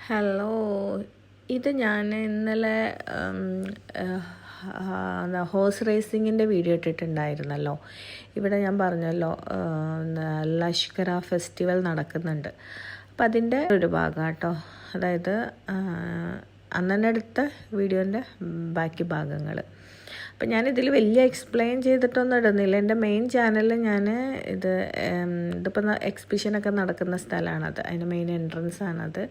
Hello, ഇത് ഞാൻ ഇന്നലെ ഹോഴ്സ് റേസിങ്ങിൻ്റെ വീഡിയോ ഇട്ടിട്ടുണ്ടായിരുന്നല്ലോ. ഇവിടെ ഞാൻ പറഞ്ഞല്ലോ ലഷ്കര ഫെസ്റ്റിവൽ നടക്കുന്നുണ്ട്. അപ്പം അതിൻ്റെ ഒരു ഭാഗം കേട്ടോ, അതായത് അന്നെ എടുത്ത വീഡിയോൻ്റെ ബാക്കി ഭാഗങ്ങൾ. അപ്പം ഞാനിതിൽ വലിയ എക്സ്പ്ലെയിൻ ചെയ്തിട്ടൊന്നും ഇടുന്നില്ല. എൻ്റെ മെയിൻ ചാനലിൽ ഞാൻ ഇതിപ്പോൾ എക്സിബിഷനൊക്കെ നടക്കുന്ന സ്ഥലമാണത്, അതിൻ്റെ മെയിൻ എൻട്രൻസ് ആണത്.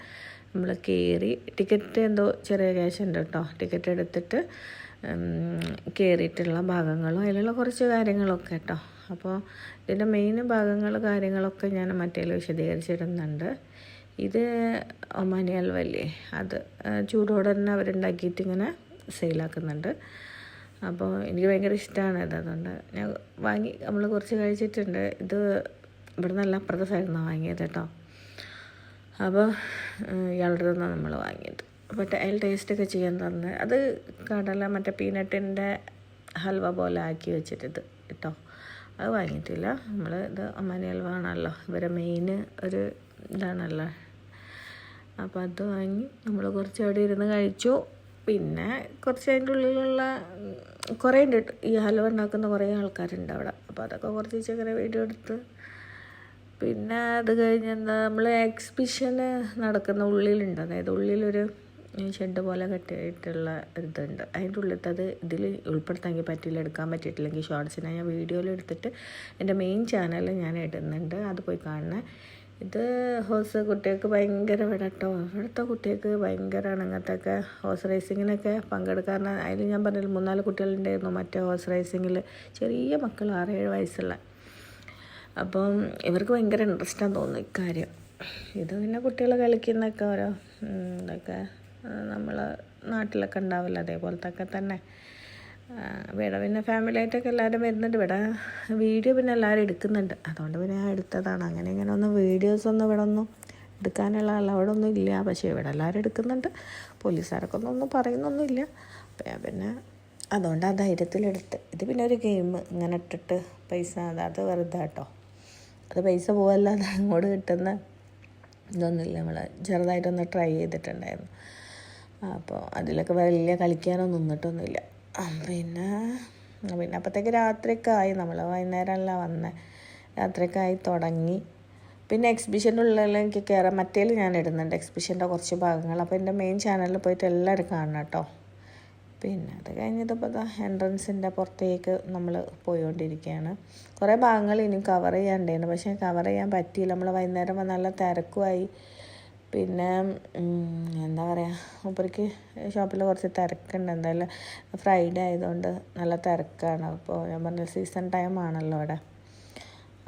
നമ്മൾ കയറി ടിക്കറ്റ് എന്തോ ചെറിയ ക്യാഷ് ഉണ്ട് കേട്ടോ. ടിക്കറ്റ് എടുത്തിട്ട് കയറിയിട്ടുള്ള ഭാഗങ്ങളും അതിലുള്ള കുറച്ച് കാര്യങ്ങളൊക്കെ കേട്ടോ. അപ്പോൾ ഇതിൻ്റെ മെയിൻ കാര്യങ്ങളൊക്കെ ഞാൻ മറ്റേതിൽ വിശദീകരിച്ചിടുന്നുണ്ട്. ഇത് ഒമാനി ഹൽവല്ലേ, അത് ചൂടോടെ തന്നെ അവരുണ്ടാക്കിയിട്ട് ഇങ്ങനെ സെയിലാക്കുന്നുണ്ട്. അപ്പോൾ എനിക്ക് ഭയങ്കര ഇഷ്ടമാണ് ഇത്, അതുകൊണ്ട് ഞാൻ വാങ്ങി. നമ്മൾ കുറച്ച് കഴിച്ചിട്ടുണ്ട്. ഇത് ഇവിടെ നിന്നല്ല, അപ്പുറത്തെ സൈഡിൽ നിന്നാണ് വാങ്ങിയത് കേട്ടോ. അപ്പോൾ ഇയാളുടെ നിന്നാണ് നമ്മൾ വാങ്ങിയത്. അപ്പോൾ അതിൽ ടേസ്റ്റൊക്കെ ചെയ്യാൻ തന്നെ അത് കടല മറ്റേ പീനട്ടിൻ്റെ ഹൽവ പോലെ ആക്കി വെച്ചിട്ട് കേട്ടോ. അത് വാങ്ങിയിട്ടില്ല നമ്മൾ. ഇത് ഒമാനി ഹൽവ ആണല്ലോ ഇവരെ മെയിൻ ഒരു ഇതാണല്ലോ. അപ്പോൾ അത് വാങ്ങി നമ്മൾ കുറച്ച് അവിടെ ഇരുന്ന് കഴിച്ചു. പിന്നെ കുറച്ച് അതിൻ്റെ ഉള്ളിലുള്ള കുറേ ഉണ്ട്, ഈ ഹൽവ ഉണ്ടാക്കുന്ന കുറേ ആൾക്കാരുണ്ട് അവിടെ. അപ്പോൾ അതൊക്കെ കുറച്ച് ചെറിയ വീഡിയോ എടുത്ത്, പിന്നെ അത് കഴിഞ്ഞ് നമ്മൾ എക്സിബിഷന് നടക്കുന്ന ഉള്ളിലുണ്ട്, അതായത് ഉള്ളിലൊരു ഷെഡ് പോലെ കെട്ടിയിട്ടുള്ള ഇതുണ്ട്. അതിൻ്റെ ഉള്ളിലത്തത് ഇതിൽ ഉൾപ്പെടുത്താൻ പറ്റിയില്ല, എടുക്കാൻ പറ്റിയിട്ടില്ലെങ്കിൽ ഷോർട്സിനെ ഞാൻ വീഡിയോയിൽ എടുത്തിട്ട് എൻ്റെ മെയിൻ ചാനലിൽ ഞാൻ ഇടുന്നുണ്ട്, അത് പോയി കാണണേ. ഇത് ഹോഴ്സ് കുട്ടികൾക്ക് ഭയങ്കര കേട്ടോ. ഇവിടുത്തെ കുട്ടികൾക്ക് ഭയങ്കരമാണ് ഇങ്ങനത്തെയൊക്കെ ഹോഴ്സ് റേസിങ്ങിനൊക്കെ പങ്കെടുക്കാൻ. അതിൽ ഞാൻ പറഞ്ഞില്ല 3-4 കുട്ടികളുണ്ടായിരുന്നു മറ്റേ ഹോഴ്സ് റേസിങ്ങിൽ, ചെറിയ മക്കൾ 6-7 വയസ്സുള്ള. അപ്പം ഇവർക്ക് ഭയങ്കര ഇൻട്രസ്റ്റാന്ന് തോന്നുന്നു ഇക്കാര്യം. ഇത് പിന്നെ കുട്ടികൾ കളിക്കുന്നൊക്കെ ഓരോ ഇതൊക്കെ നമ്മൾ നാട്ടിലൊക്കെ ഉണ്ടാവില്ല, അതേപോലത്തൊക്കെ തന്നെ. ഇവിടെ പിന്നെ ഫാമിലി ആയിട്ടൊക്കെ എല്ലാവരും വരുന്നുണ്ട്. ഇവിടെ വീഡിയോ പിന്നെ എല്ലാവരും എടുക്കുന്നുണ്ട്, അതുകൊണ്ട് പിന്നെ ഞാൻ എടുത്തതാണ്. അങ്ങനെ ഇങ്ങനെ ഒന്നും വീഡിയോസൊന്നും ഇവിടെ ഒന്നും എടുക്കാനുള്ള അവിടെ ഒന്നും ഇല്ല, പക്ഷേ ഇവിടെ എല്ലാവരും എടുക്കുന്നുണ്ട്. പോലീസുകാരൊക്കെ ഒന്നും പറയുന്നൊന്നുമില്ല. അപ്പം ഞാൻ പിന്നെ അതുകൊണ്ട് ആ ധൈര്യത്തിലെടുത്ത്. ഇത് പിന്നെ ഒരു ഗെയിം ഇങ്ങനെ ഇട്ടിട്ട് പൈസ, അത് വെറുതെ കേട്ടോ. അത് പൈസ പോവല്ലാതെ അങ്ങോട്ട് കിട്ടുന്ന ഇതൊന്നുമില്ല. നമ്മൾ ചെറുതായിട്ടൊന്ന് ട്രൈ ചെയ്തിട്ടുണ്ടായിരുന്നു. അപ്പോൾ അതിലൊക്കെ വലിയ കളിക്കാനൊന്നും നിന്നിട്ടൊന്നുമില്ല. പിന്നെ അപ്പോഴത്തേക്ക് രാത്രിയൊക്കെ ആയി. നമ്മൾ വൈകുന്നേരമല്ല വന്നത്, രാത്രിയൊക്കെ ആയി തുടങ്ങി. പിന്നെ എക്സിബിഷൻ്റെ ഉള്ളിൽ എനിക്ക് കയറാൻ മറ്റേൽ ഞാൻ ഇടുന്നുണ്ട് എക്സിബിഷൻ്റെ കുറച്ച് ഭാഗങ്ങൾ. അപ്പോൾ എൻ്റെ മെയിൻ ചാനലിൽ പോയിട്ട് എല്ലാവരും കാണണം കേട്ടോ. പിന്നെ അത് കഴിഞ്ഞിട്ടപ്പോൾ എൻട്രൻസിൻ്റെ പുറത്തേക്ക് നമ്മൾ പോയിക്കൊണ്ടിരിക്കുകയാണ്. കുറേ ഭാഗങ്ങൾ ഇനിയും കവർ ചെയ്യാണ്ടായിരുന്നു, പക്ഷേ കവർ ചെയ്യാൻ പറ്റിയില്ല. നമ്മൾ വൈകുന്നേരം നല്ല തിരക്കുമായി. പിന്നെ എന്താ പറയുക, മൂപ്പർക്ക് ഷോപ്പിൽ കുറച്ച് തിരക്കുണ്ട്. എന്തായാലും ഫ്രൈഡേ ആയതുകൊണ്ട് നല്ല തിരക്കാണ്. അപ്പോൾ ഞാൻ പറഞ്ഞ സീസൺ ടൈം ആണല്ലോ ഇവിടെ.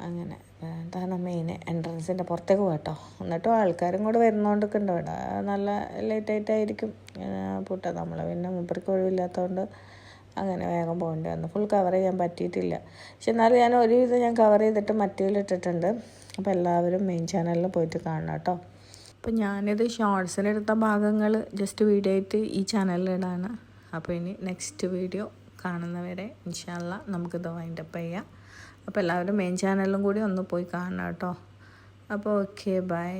അങ്ങനെ എന്താണ് മെയിൻ എൻട്രൻസിൻ്റെ പുറത്തേക്ക് പോകട്ടോ. എന്നിട്ടും ആൾക്കാരും കൂടെ വരുന്നതുകൊണ്ടൊക്കെ ഉണ്ട് ഇവിടെ. നല്ല ലേറ്റായിട്ടായിരിക്കും പൂട്ട. നമ്മൾ പിന്നെ മൂപ്പർക്ക് ഒഴിവില്ലാത്തതുകൊണ്ട് അങ്ങനെ വേഗം പോകേണ്ടി വന്നു. ഫുൾ കവർ ചെയ്യാൻ പറ്റിയിട്ടില്ല. പക്ഷെ എന്നാലും ഞാൻ ഒരുവിധം ഞാൻ കവർ ചെയ്തിട്ട് മറ്റേലിട്ടിട്ടുണ്ട്. അപ്പോൾ എല്ലാവരും മെയിൻ ചാനലിൽ പോയിട്ട് കാണണം കേട്ടോ. അപ്പോൾ ഞാനിത് ഷോർട്സിലെടുത്ത ഭാഗങ്ങൾ ജസ്റ്റ് വീഡിയോ ആയിട്ട് ഈ ചാനലിലിടാണ്. അപ്പോൾ ഇനി നെക്സ്റ്റ് വീഡിയോ കാണുന്നവരെ ഇൻഷാ അല്ലാ നമുക്കിത് വൈൻഡപ്പ് ചെയ്യാം. അപ്പോൾ എല്ലാവരും മെയിൻ ചാനലിലും കൂടി ഒന്ന് പോയി കാണണം കേട്ടോ. അപ്പോൾ ഓക്കെ, ബൈ.